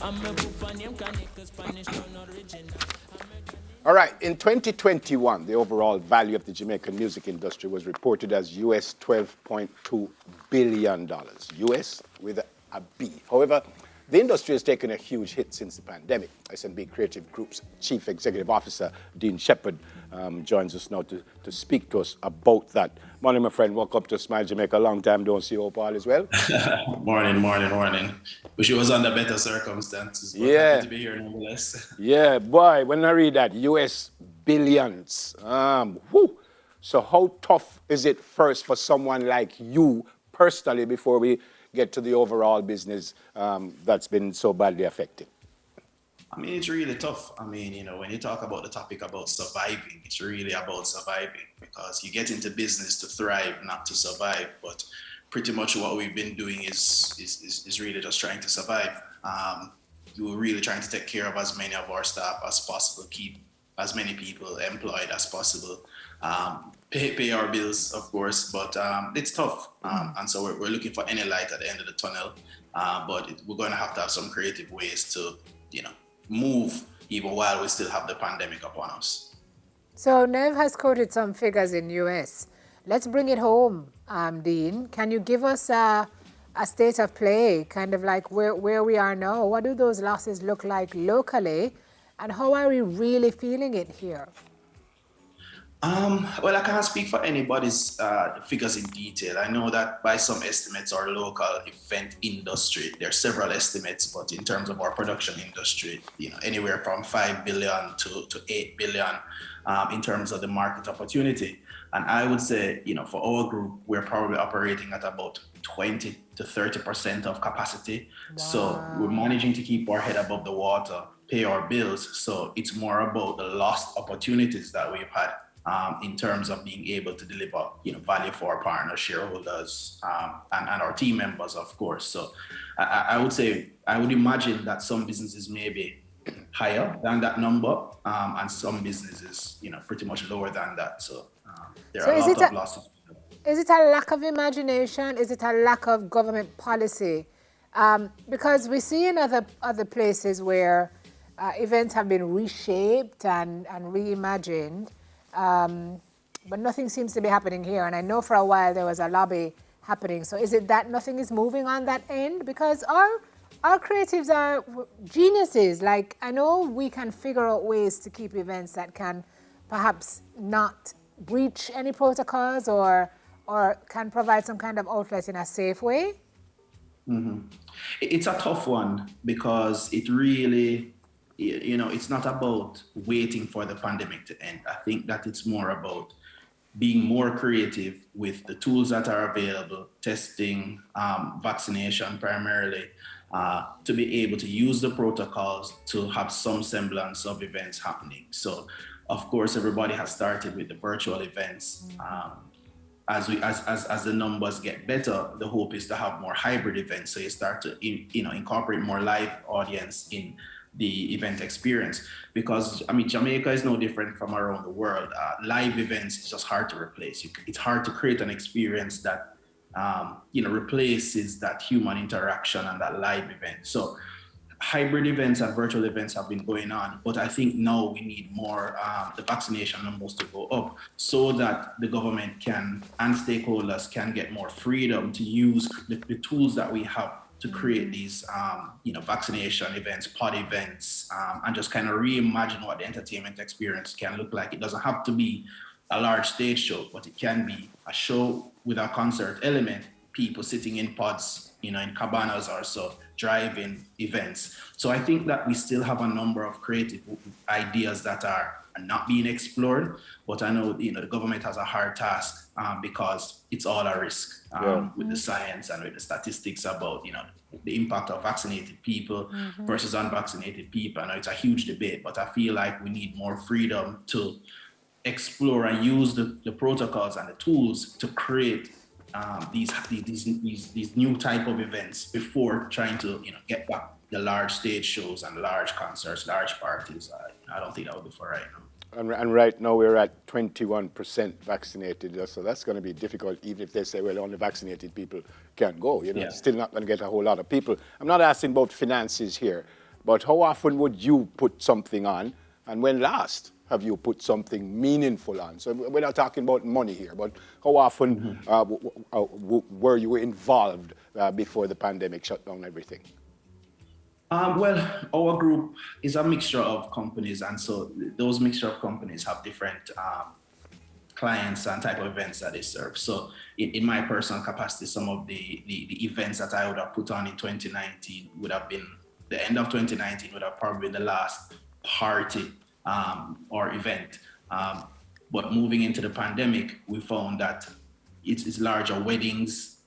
All right, in 2021, the overall value of the Jamaican music industry was reported as US $12.2 billion, US with a B. However, the industry has taken a huge hit since the pandemic. S&B Creative Group's Chief Executive Officer, Dean Shepherd, joins us now to speak to us about that. Morning, my friend. Welcome to Smile Jamaica. Long time don't see you. Hope all is well. Morning. Wish it was under better circumstances, but Yeah. happy to be here nonetheless. Yeah, boy, when I read that, US billions. Whew. So how tough is it first for someone like you personally before we get to the overall business that's been so badly affected? I mean, it's really tough. I mean, when you talk about the topic about surviving, it's really about surviving because you get into business to thrive, not to survive. But pretty much what we've been doing is really just trying to survive. We're really trying to take care of as many of our staff as possible, keep as many people employed as possible, pay our bills, of course, but it's tough. And so we're looking for any light at the end of the tunnel. But we're going to have some creative ways to, move even while we still have the pandemic upon us. So Nev has quoted some figures in US. Let's bring it home, Dean. Can you give us a state of play, kind of like where we are now? What do those losses look like locally? And how are we really feeling it here? Well, I can't speak for anybody's figures in detail. I know that by some estimates, our local event industry, there are several estimates, but in terms of our production industry, anywhere from 5 billion to 8 billion in terms of the market opportunity. And I would say, for our group, we're probably operating at about 20 to 30% of capacity. Wow. So we're managing to keep our head above the water, pay our bills. So it's more about the lost opportunities that we've had in terms of being able to deliver, value for our partners, shareholders, and our team members, of course. So I would imagine that some businesses may be higher than that number, and some businesses, pretty much lower than that. So there are a lot of losses. Is it a lack of imagination? Is it a lack of government policy? Because we see in other places where events have been reshaped and reimagined, but nothing seems to be happening here. And I know for a while there was a lobby happening. So is it that nothing is moving on that end? Because our creatives are geniuses. Like, I know we can figure out ways to keep events that can perhaps not breach any protocols or can provide some kind of outlet in a safe way. Mm-hmm. It's a tough one because it really, it's not about waiting for the pandemic to end. I think that it's more about being more creative with the tools that are available, testing, vaccination primarily, to be able to use the protocols to have some semblance of events happening. So, of course, everybody has started with the virtual events. As the numbers get better, the hope is to have more hybrid events. So you start to incorporate more live audience in the event experience, because Jamaica is no different from around the world. Live events is just hard to replace. It's hard to create an experience that replaces that human interaction and that live event. So hybrid events and virtual events have been going on, but I think now we need more the vaccination numbers to go up so that the government can and stakeholders can get more freedom to use the tools that we have to create these vaccination events, pod events, and just kind of reimagine what the entertainment experience can look like. It doesn't have to be a large stage show, but it can be a show with a concert element, people sitting in pods, in cabanas or so, drive-in events. So I think that we still have a number of creative ideas that are not being explored, but I know the government has a hard task because it's all a risk with the science and with the statistics about the impact of vaccinated people versus unvaccinated people. I know it's a huge debate, but I feel like we need more freedom to explore and use the protocols and the tools to create these new type of events before trying to get back the large stage shows and large concerts, large parties. I don't think that would be for right now. And right now we're at 21% vaccinated, so that's going to be difficult, even if they say, well, only vaccinated people can go. It's still not going to get a whole lot of people. I'm not asking about finances here, but how often would you put something on, and when last have you put something meaningful on? So we're not talking about money here, but how often were you involved before the pandemic shut down everything? Well, our group is a mixture of companies, and so those mixture of companies have different clients and type of events that they serve. So in my personal capacity, some of the events that I would have put on in 2019 would have been, the end of 2019 would have probably been the last party or event. But moving into the pandemic, we found that it's larger weddings.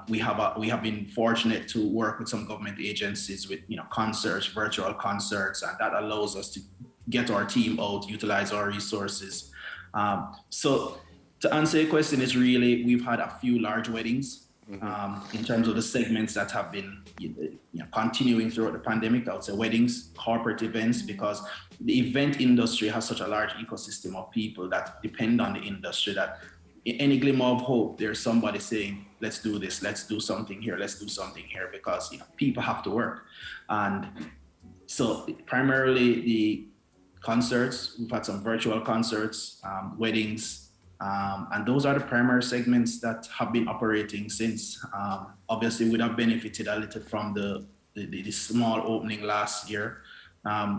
We have been fortunate to work with some government agencies with concerts, virtual concerts, and that allows us to get our team out, utilize our resources. So to answer your question, is really we've had a few large weddings. In terms of the segments that have been continuing throughout the pandemic. I would say weddings, corporate events, because the event industry has such a large ecosystem of people that depend on the industry, that in any glimmer of hope, there's somebody saying, let's do this, let's do something here, let's do something here, because people have to work. And so primarily the concerts, we've had some virtual concerts, weddings, and those are the primary segments that have been operating since. Obviously, we would have benefited a little from the small opening last year.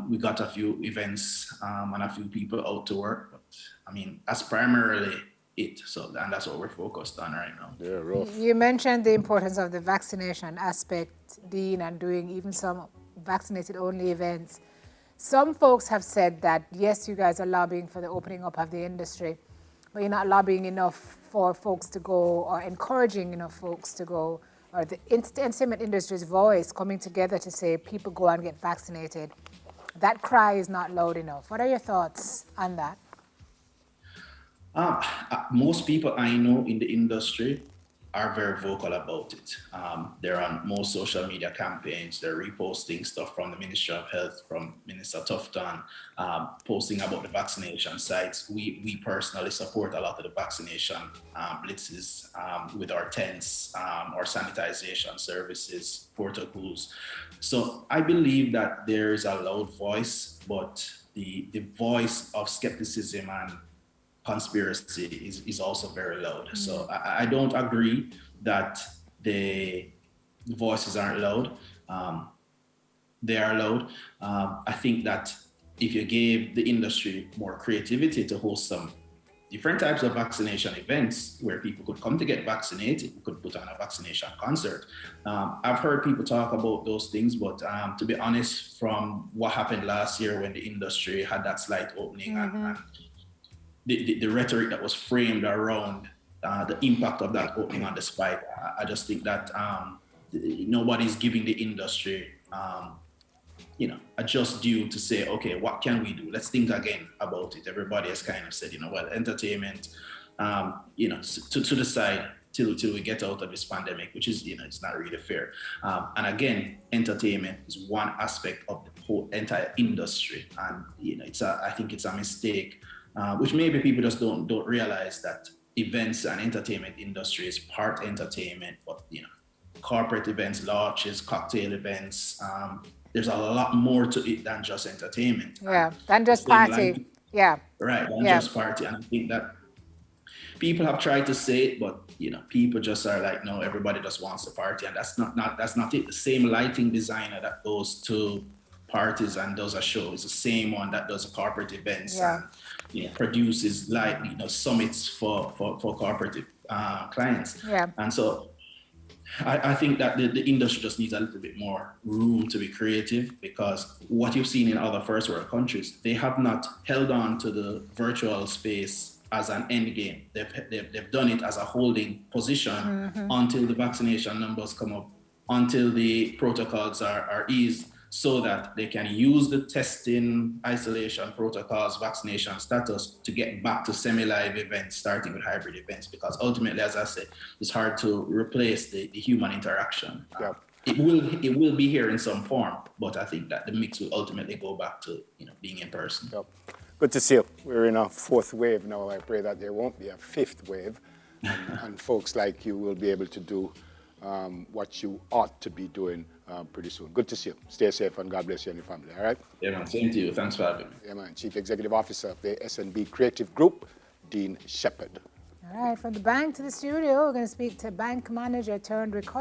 We got a few events and a few people out to work, but I mean, that's primarily it. So, and that's what we're focused on right now. Yeah, rough. You mentioned the importance of the vaccination aspect, Dean, and doing even some vaccinated-only events. Some folks have said that, yes, you guys are lobbying for the opening up of the industry, but you're not lobbying enough for folks to go or encouraging enough folks to go, or the entertainment industry's voice coming together to say people go and get vaccinated. That cry is not loud enough. What are your thoughts on that? Most people I know in the industry are very vocal about it. They're on most social media campaigns. They're reposting stuff from the Ministry of Health, from Minister Tufton, posting about the vaccination sites. We personally support a lot of the vaccination blitzes with our tents, our sanitization services, protocols. So I believe that there is a loud voice, but the voice of skepticism and conspiracy is also very loud. So I don't agree that the voices aren't loud. They are loud. I think that if you gave the industry more creativity to host some different types of vaccination events where people could come to get vaccinated, we could put on a vaccination concert. I've heard people talk about those things, but to be honest, from what happened last year when the industry had that slight opening and the rhetoric that was framed around the impact of that opening on the spike, I just think that nobody's giving the industry, a just due to say, okay, what can we do? Let's think again about it. Everybody has kind of said, well, entertainment, to the side till we get out of this pandemic, which is, it's not really fair. And again, entertainment is one aspect of the whole entire industry, and I think it's a mistake. Which maybe people just don't realize that events and entertainment industry is part entertainment, but corporate events, launches, cocktail events, there's a lot more to it than just entertainment. Yeah, than just party. Yeah. Right, than just party. And I think that people have tried to say it, but people just are like, no, everybody just wants to party, and that's not it. The same lighting designer that goes to parties and does a show is the same one that does corporate events and produces summits for corporate clients. Yeah. And so I think that the industry just needs a little bit more room to be creative, because what you've seen in other first world countries, they have not held on to the virtual space as an end game. They've done it as a holding position until the vaccination numbers come up, until the protocols are eased, so that they can use the testing, isolation protocols, vaccination status to get back to semi-live events, starting with hybrid events, because ultimately, as I said, it's hard to replace the human interaction. Yeah. It will be here in some form, but I think that the mix will ultimately go back to being in person. Yep. Good to see you. We're in a fourth wave now. I pray that there won't be a fifth wave, and folks like you will be able to do what you ought to be doing pretty soon. Good to see you. Stay safe and God bless you and your family. All right? Yeah, man. Same to you. Thanks for having me. Yeah, man. Chief Executive Officer of the SNB Creative Group, Dean Shepherd. All right, from the bank to the studio, we're going to speak to bank manager turned recorder.